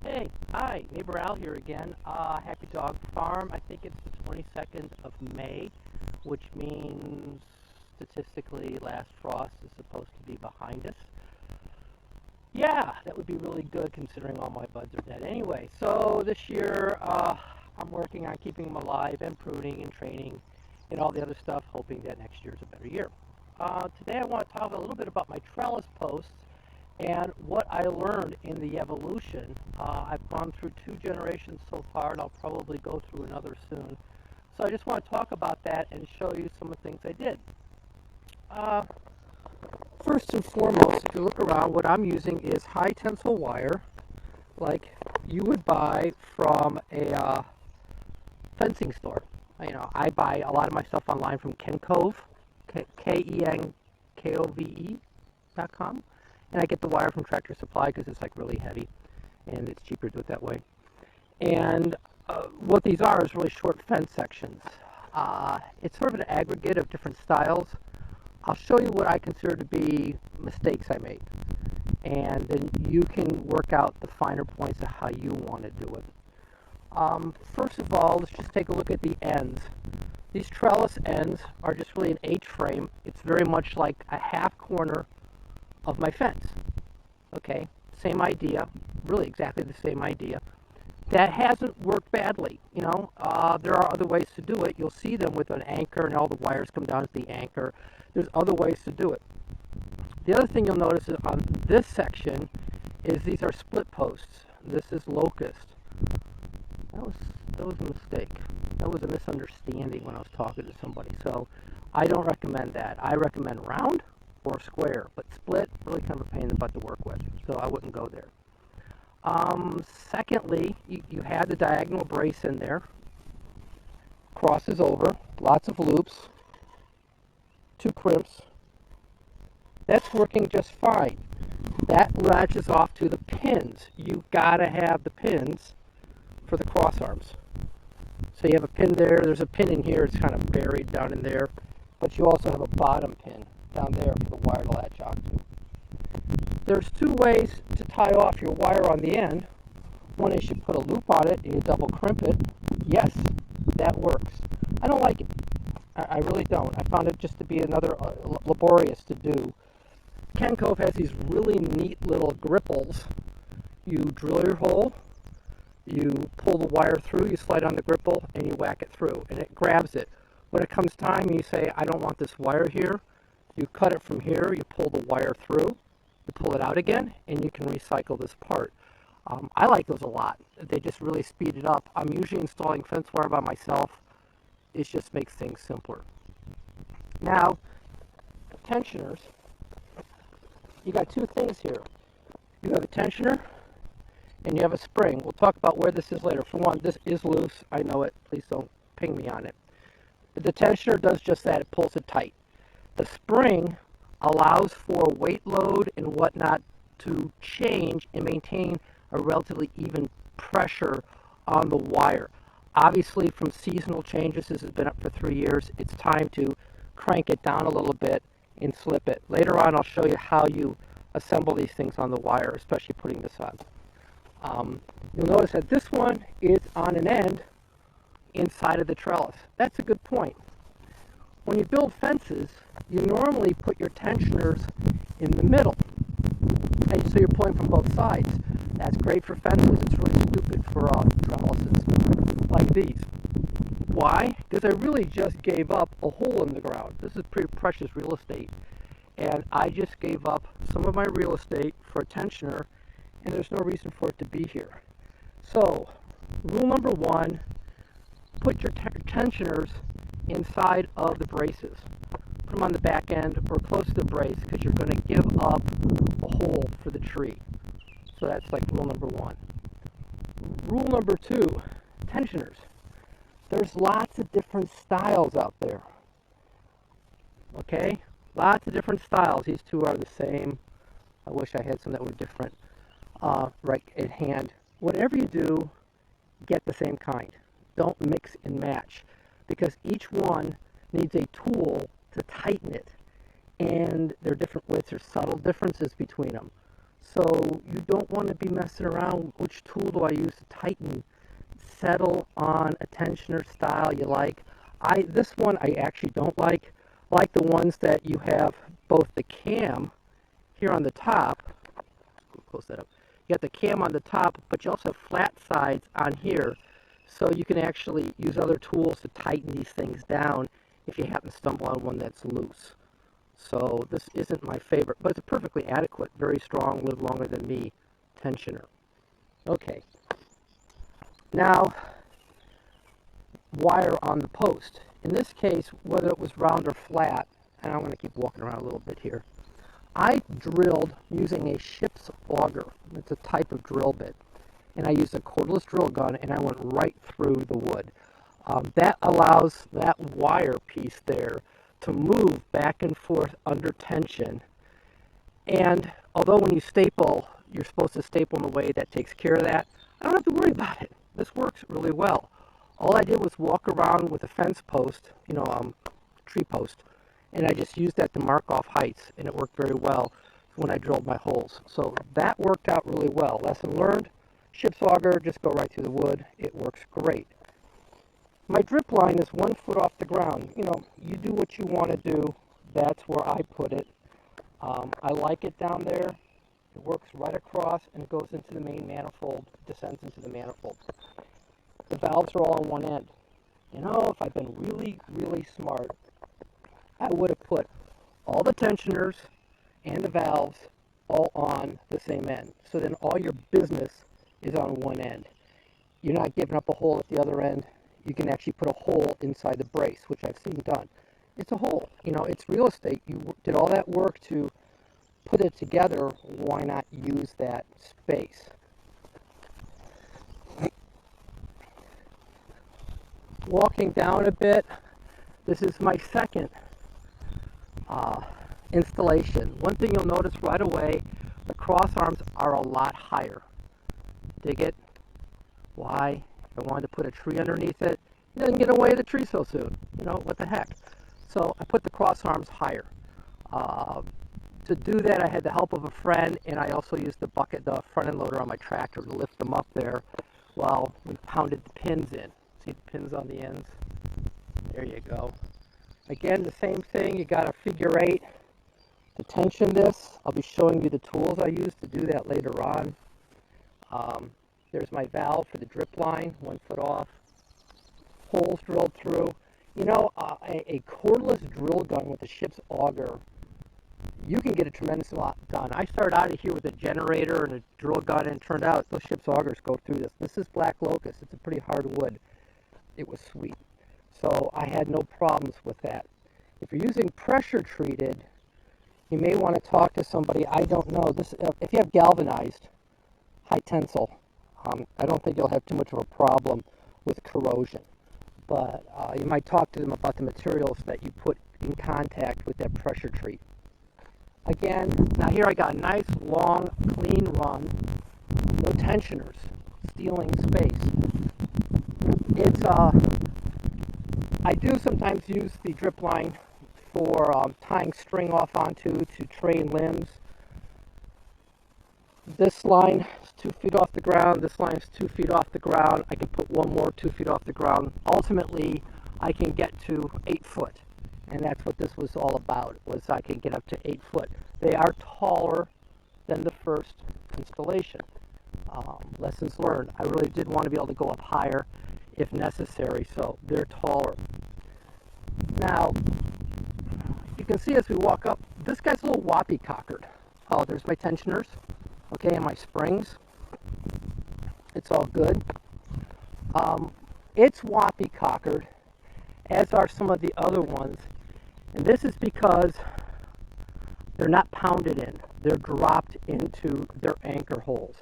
Hey, hi, neighbor Al here again. Happy Dog Farm. I think it's the 22nd of May, which means statistically last frost is supposed to be behind us. Yeah, that would be really good considering all my buds are dead. Anyway, so this year I'm working on keeping them alive and pruning and training and all the other stuff, hoping that next year's a better year. Today I want to talk a little bit about my trellis posts and what I learned in the evolution. I've gone through 2 generations so far, and I'll probably go through another soon. So I just want to talk about that and show you some of the things I did. Uh, First and foremost, if you look around, what I'm using is high tensile wire, like you would buy from a fencing store. I buy a lot of my stuff online from Kenkove, KENKOVE.com, and I get the wire from Tractor Supply because it's like really heavy, and it's cheaper to do it that way. And what these are is really short fence sections. It's sort of an aggregate of different styles. I'll show you what I consider to be mistakes I made, and then you can work out the finer points of how you want to do it. First of all, let's just take a look at the ends. These trellis ends are just really an H-frame. It's very much like a half corner of my fence. Okay, same idea, really exactly the same idea. That hasn't worked badly. There are other ways to do it. You'll see them with an anchor and all the wires come down to the anchor. There's other ways to do it. The other thing you'll notice is on this section is these are split posts. This is locust. That was a mistake. That was a misunderstanding when I was talking to somebody. So I don't recommend that. I recommend round or square, but split, really kind of a pain in the butt to work with. So I wouldn't go there. Secondly, you had the diagonal brace in there. Crosses over, lots of loops, 2 crimps. That's working just fine. That latches off to the pins. You've got to have the pins for the cross arms. So you have a pin there, there's a pin in here, it's kind of buried down in there, but you also have a bottom pin down there for the wire to latch onto. There's 2 ways to tie off your wire on the end. One is you put a loop on it and you double crimp it. Yes, that works. I don't like it. I really don't. I found it just to be another laborious to do. Kenkove has these really neat little gripples. You drill your hole, you pull the wire through, you slide on the gripple, and you whack it through, and it grabs it. When it comes time, you say, I don't want this wire here. You cut it from here, you pull the wire through, you pull it out again, and you can recycle this part. I like those a lot. They just really speed it up. I'm usually installing fence wire by myself. It just makes things simpler. Now, tensioners. You got 2 things here. You have a tensioner and you have a spring. We'll talk about where this is later. For one, this is loose. I know it. Please don't ping me on it. But the tensioner does just that. It pulls it tight. The spring allows for weight load and whatnot to change and maintain a relatively even pressure on the wire. Obviously, from seasonal changes, this has been up for 3 years. It's time to crank it down a little bit and slip it. Later on, I'll show you how you assemble these things on the wire, especially putting this on. You'll notice that this one is on an end inside of the trellis. That's a good point. When you build fences, you normally put your tensioners in the middle, and so you're pulling from both sides. That's great for fences. It's really stupid for trellises like these. Why? Because I really just gave up a hole in the ground. This is pretty precious real estate, and I just gave up some of my real estate for a tensioner, and there's no reason for it to be here. So, rule number 1, put your tensioners inside of the braces. Put them on the back end or close to the brace because you're going to give up a hole for the tree. So that's like rule number 1. Rule number 2, tensioners. There's lots of different styles out there. Okay? Lots of different styles. These 2 are the same. I wish I had some that were different right at hand. Whatever you do, get the same kind. Don't mix and match because each one needs a tool to tighten it. And there are different widths. There's subtle differences between them. So you don't want to be messing around. Which tool do I use to tighten? Settle on a tensioner style you like. This one I actually don't like. I like the ones that you have both the cam here on the top. Close that up. You got the cam on the top, but you also have flat sides on here, so you can actually use other tools to tighten these things down if you happen to stumble on one that's loose. So this isn't my favorite, but it's a perfectly adequate, very strong, live longer than me tensioner. Okay. Now, wire on the post. In this case, whether it was round or flat, and I'm going to keep walking around a little bit here, I drilled using a ship's auger. It's a type of drill bit. And I used a cordless drill gun, and I went right through the wood. That allows that wire piece there to move back and forth under tension. And although when you staple, you're supposed to staple in a way that takes care of that, I don't have to worry about it. This works really well. All I did was walk around with a fence post, tree post, and I just used that to mark off heights, and it worked very well when I drilled my holes. So that worked out really well. Lesson learned, ship's auger, just go right through the wood. It works great. My drip line is 1 foot off the ground. You do what you want to do. That's where I put it. I like it down there. It works right across, and it goes into the main manifold, descends into the manifold. The valves are all on one end. If I'd been really, really smart, I would have put all the tensioners and the valves all on the same end. So then all your business is on one end. You're not giving up a hole at the other end. You can actually put a hole inside the brace, which I've seen done. It's a hole. It's real estate. You did all that work to put it together. Why not use that space? Walking down a bit, this is my second installation. One thing you'll notice right away, the cross arms are a lot higher. Dig it? Why? If I wanted to put a tree underneath it, it doesn't get away the tree so soon. What the heck? So I put the cross arms higher. To do that, I had the help of a friend, and I also used the front end loader on my tractor to lift them up there while we pounded the pins in. See the pins on the ends? There you go. Again, the same thing. You got a figure 8 to tension this. I'll be showing you the tools I use to do that later on. There's my valve for the drip line, 1 foot off. Holes drilled through. A cordless drill gun with a ship's auger, you can get a tremendous lot done. I started out of here with a generator and a drill gun, and it turned out those ship's augers go through this. This is black locust. It's a pretty hard wood. It was sweet. So I had no problems with that. If you're using pressure treated, you may want to talk to somebody. I don't know. If you have galvanized, high tensile, I don't think you'll have too much of a problem with corrosion. But you might talk to them about the materials that you put in contact with that pressure treat. Again, now here I got a nice, long, clean run. No tensioners, stealing space. I do sometimes use the drip line for tying string off onto to train limbs. This line is 2 feet off the ground. This line is 2 feet off the ground. I can put one more 2 feet off the ground. Ultimately, I can get to 8 foot. And that's what this was all about, was I can get up to 8 foot. They are taller than the first installation. Lessons learned. I really did want to be able to go up higher if necessary, so they're taller. Now, you can see as we walk up, this guy's a little wobbly-cockered. Oh, there's my tensioners, okay, and my springs. It's all good. It's wobbly-cockered, as are some of the other ones, and this is because they're not pounded in. They're dropped into their anchor holes.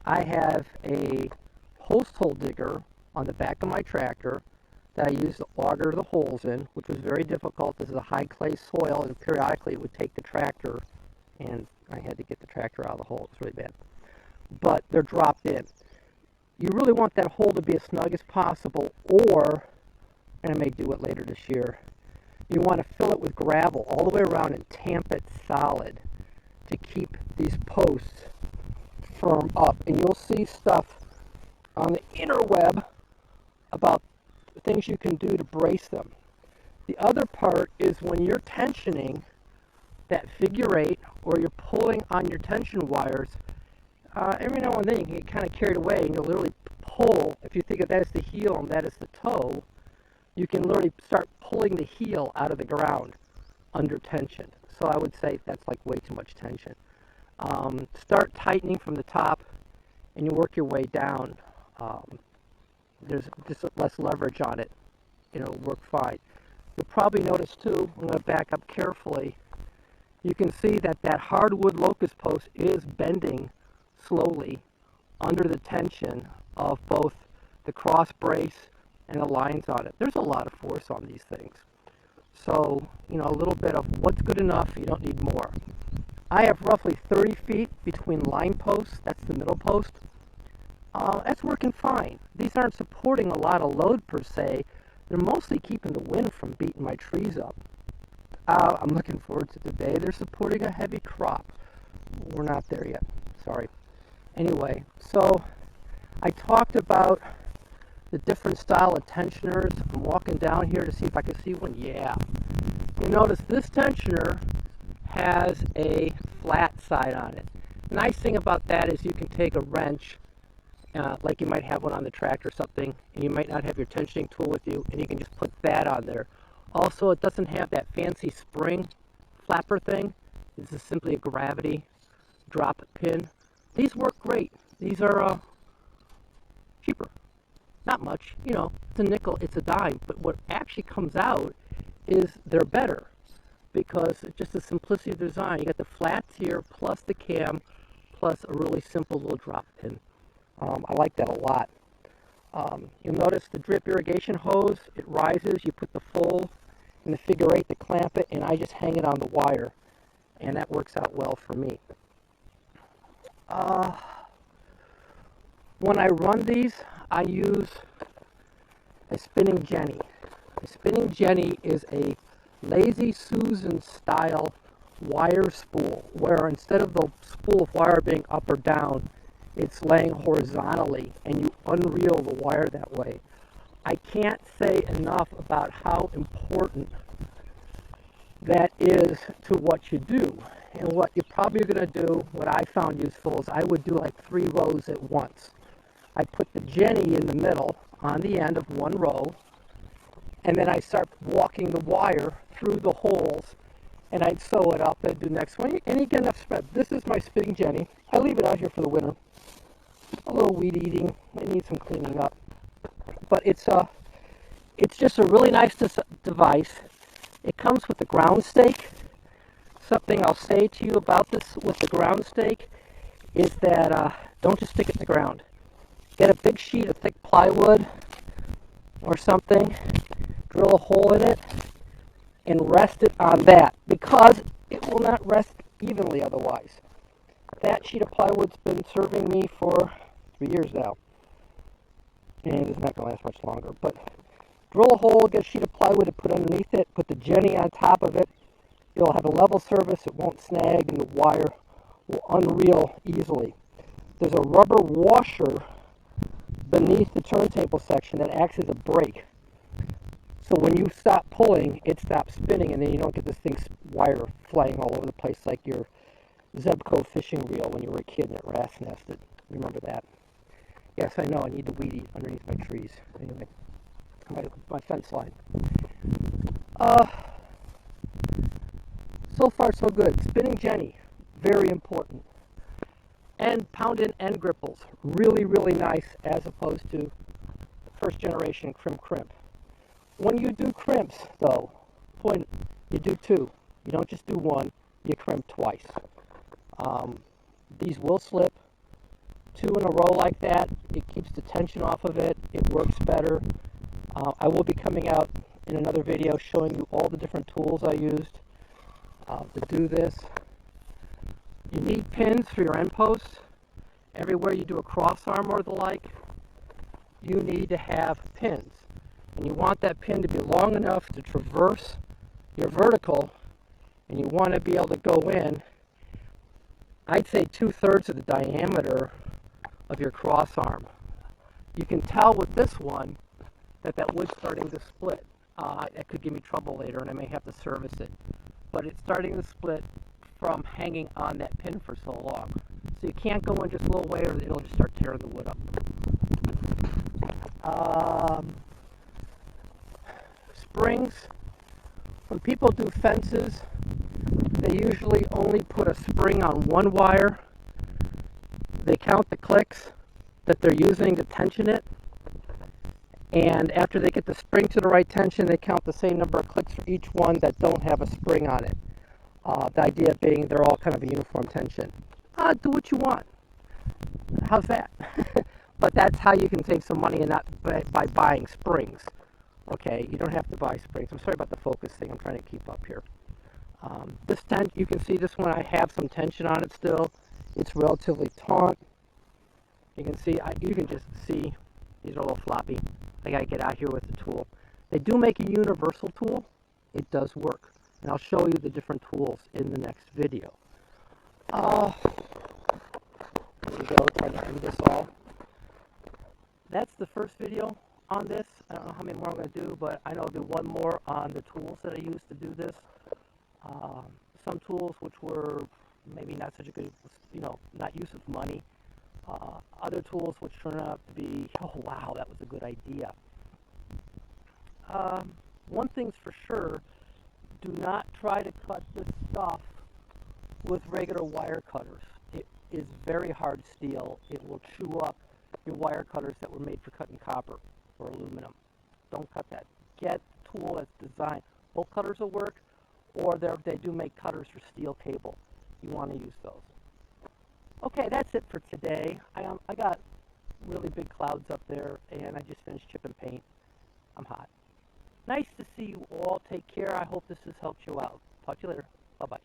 I have a post hole digger on the back of my tractor that I use to auger the holes in, which was very difficult. This is a high clay soil, and periodically it would take the tractor, and I had to get the tractor out of the hole. It was really bad. But they're dropped in. You really want that hole to be as snug as possible, or, and I may do it later this year, you want to fill it with gravel all the way around and tamp it solid to keep these posts firm up. And you'll see stuff on the interweb about things you can do to brace them. The other part is when you're tensioning that figure eight or you're pulling on your tension wires, every now and then you can get kind of carried away and you'll literally pull. If you think of that as the heel and that is the toe, you can literally start pulling the heel out of the ground under tension. So I would say that's like way too much tension. Start tightening from the top and you work your way down. There's just less leverage on it. It'll work fine. You'll probably notice too, I'm going to back up carefully, you can see that that hardwood locust post is bending slowly under the tension of both the cross brace and the lines on it. There's a lot of force on these things. So, a little bit of what's good enough, you don't need more. I have roughly 30 feet between line posts, that's the middle post. That's working fine. These aren't supporting a lot of load per se. They're mostly keeping the wind from beating my trees up. I'm looking forward to today. They're supporting a heavy crop. We're not there yet. Sorry. Anyway, so I talked about the different style of tensioners. I'm walking down here to see if I can see one. Yeah. You notice this tensioner has a flat side on it. The nice thing about that is you can take a wrench, like you might have one on the tractor or something, and you might not have your tensioning tool with you, and you can just put that on there. Also, it doesn't have that fancy spring flapper thing. This is simply a gravity drop pin. These work great. These are cheaper. Not much, it's a nickel, it's a dime, but what actually comes out is they're better because it's just the simplicity of design. You got the flats here plus the cam plus a really simple little drop pin. I like that a lot. You'll notice the drip irrigation hose, it rises, you put the full in the figure eight to clamp it, and I just hang it on the wire, and that works out well for me. When I run these, I use a spinning jenny. A spinning jenny is a Lazy Susan style wire spool, where instead of the spool of wire being up or down, it's laying horizontally, and you unreel the wire that way. I can't say enough about how important that is to what you do. And what you're probably going to do, what I found useful, is I would do like 3 rows at once. I put the jenny in the middle on the end of one row, and then I start walking the wire through the holes, and I'd sew it up and do the next one. And you get enough spread. This is my spinning jenny. I leave it out here for the winter. A little weed eating. It needs some cleaning up. But it's just a really nice device. It comes with a ground stake. Something I'll say to you about this with the ground stake is that don't just stick it in the ground. Get a big sheet of thick plywood or something, drill a hole in it, and rest it on that, because it will not rest evenly otherwise. That sheet of plywood's been serving me for 3 years now, and it's not going to last much longer. But drill a hole, get a sheet of plywood to put underneath it, put the jenny on top of it. You'll have a level surface, it won't snag, and the wire will unreel easily. There's a rubber washer beneath the turntable section that acts as a brake. So when you stop pulling, it stops spinning, and then you don't get this wire flying all over the place like your Zebco fishing reel when you were a kid and it rat nested. Remember that? Yes, I know, I need to weed eat underneath my trees. Anyway, my fence line. So far so good. Spinning jenny, very important. And pound in end gripples, really, really nice as opposed to first generation crimp. When you do crimps, though, you do 2. You don't just do 1, you crimp twice. These will slip. 2 in a row like that, it keeps the tension off of it, it works better. I will be coming out in another video showing you all the different tools I used to do this. You need pins for your end posts. Everywhere you do a cross arm or the like, you need to have pins. And you want that pin to be long enough to traverse your vertical, and you want to be able to go in I'd say 2/3 of the diameter of your cross arm. You can tell with this one that wood's starting to split. That could give me trouble later, and I may have to service it. But it's starting to split from hanging on that pin for so long. So you can't go in just a little way, or it'll just start tearing the wood up. Springs. When people do fences, they usually only put a spring on one wire. They count the clicks that they're using to tension it. And after they get the spring to the right tension, they count the same number of clicks for each one that don't have a spring on it. The idea being they're all kind of a uniform tension. Do what you want. How's that? But that's how you can save some money and not by buying springs. Okay, you don't have to buy springs. I'm sorry about the focus thing. I'm trying to keep up here. This tent, you can see this one. I have some tension on it still. It's relatively taut. You can see. You can just see. These are a little floppy. I gotta get out here with the tool. They do make a universal tool. It does work, and I'll show you the different tools in the next video. There we go. Trying to end this all. That's the first video on this. I don't know how many more I'm going to do, but I know I'll do one more on the tools that I use to do this. Some tools which were maybe not such a good, not use of money. Other tools which turn out to be, oh wow, that was a good idea. One thing's for sure, do not try to cut this stuff with regular wire cutters. It is very hard steel. It will chew up your wire cutters that were made for cutting copper or aluminum. Don't cut that. Get a tool that's designed. Bolt cutters will work, or they do make cutters for steel cable. You want to use those. Okay, that's it for today. I got really big clouds up there, and I just finished chipping paint. I'm hot. Nice to see you all. Take care. I hope this has helped you out. Talk to you later. Bye-bye.